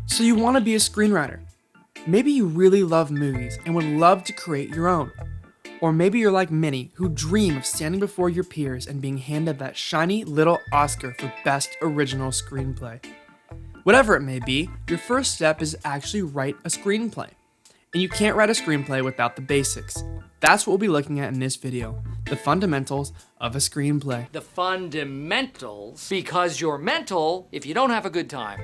So you want to be a screenwriter. Maybe you really love movies and would love to create your own. Or maybe you're like many who dream of standing before your peers and being handed that shiny little Oscar for Best Original Screenplay. Whatever it may be, your first step is to actually write a screenplay. And you can't write a screenplay without the basics. That's what we'll be looking at in this video, the fundamentals of a screenplay. The fundamentals, because you're mental if you don't have a good time.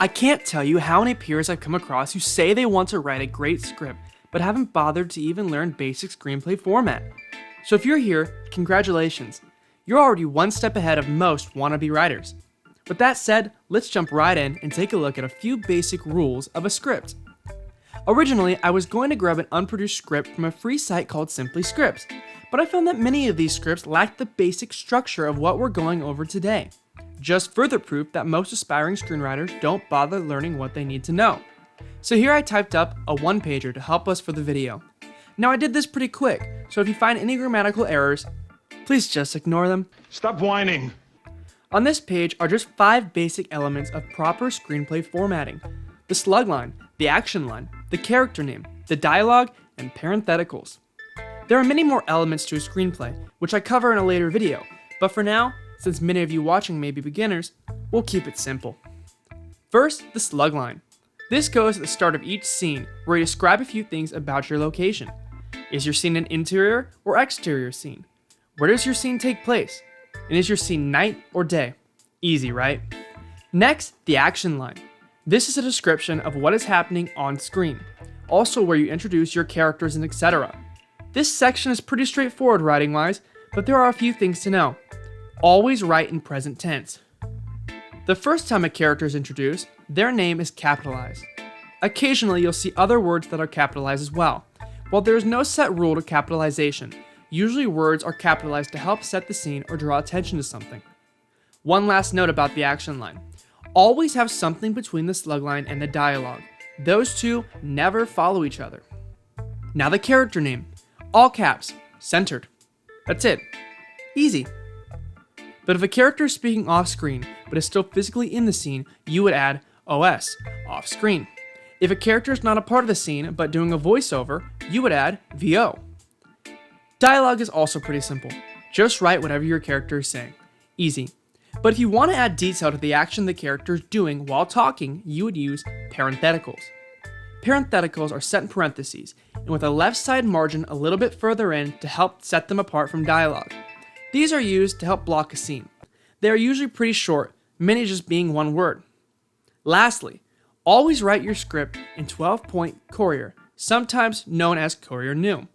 I can't tell you how many peers I've come across who say they want to write a great script, but haven't bothered to even learn basic screenplay format. So if you're here, congratulations. You're already one step ahead of most wannabe writers. With that said, let's jump right in and take a look at a few basic rules of a script. Originally, I was going to grab an unproduced script from a free site called Simply Scripts, but I found that many of these scripts lack the basic structure of what we're going over today. Just further proof that most aspiring screenwriters don't bother learning what they need to know. So here I typed up a one-pager to help us for the video. Now I did this pretty quick, so if you find any grammatical errors, please just ignore them. Stop whining. On this page are just 5 basic elements of proper screenplay formatting: the slug line, the action line, the character name, the dialogue, and parentheticals. There are many more elements to a screenplay, which I cover in a later video, but for now, since many of you watching may be beginners, we'll keep it simple. First, the slug line. This goes at the start of each scene, where you describe a few things about your location. Is your scene an interior or exterior scene? Where does your scene take place? And is your scene night or day? Easy, right? Next, the action line. This is a description of what is happening on screen, also where you introduce your characters and etc. This section is pretty straightforward writing-wise, but there are a few things to know. Always write in present tense. The first time a character is introduced, their name is capitalized. Occasionally, you'll see other words that are capitalized as well. While there is no set rule to capitalization, usually words are capitalized to help set the scene or draw attention to something. One last note about the action line. Always have something between the slug line and the dialogue. Those two never follow each other. Now the character name. All caps, centered. That's it. Easy. But if a character is speaking off screen, but is still physically in the scene, you would add OS, off screen. If a character is not a part of the scene, but doing a voiceover, you would add VO. Dialogue is also pretty simple. Just write whatever your character is saying. Easy. But if you want to add detail to the action the character is doing while talking, you would use parentheticals. Parentheticals are set in parentheses, and with a left side margin a little bit further in to help set them apart from dialogue. These are used to help block a scene. They are usually pretty short, many just being one word. Lastly, always write your script in 12-point Courier, sometimes known as Courier New.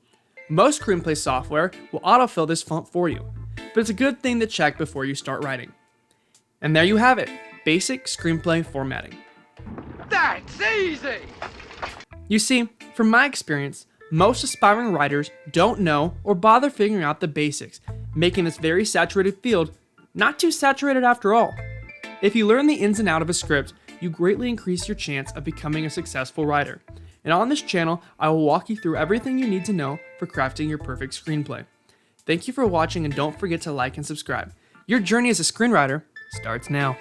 Most screenplay software will autofill this font for you, but it's a good thing to check before you start writing. And there you have it, basic screenplay formatting. That's easy! You see, from my experience, most aspiring writers don't know or bother figuring out the basics, making this very saturated field not too saturated after all. If you learn the ins and outs of a script, you greatly increase your chance of becoming a successful writer. And on this channel, I will walk you through everything you need to know for crafting your perfect screenplay. Thank you for watching, and don't forget to like and subscribe. Your journey as a screenwriter starts now.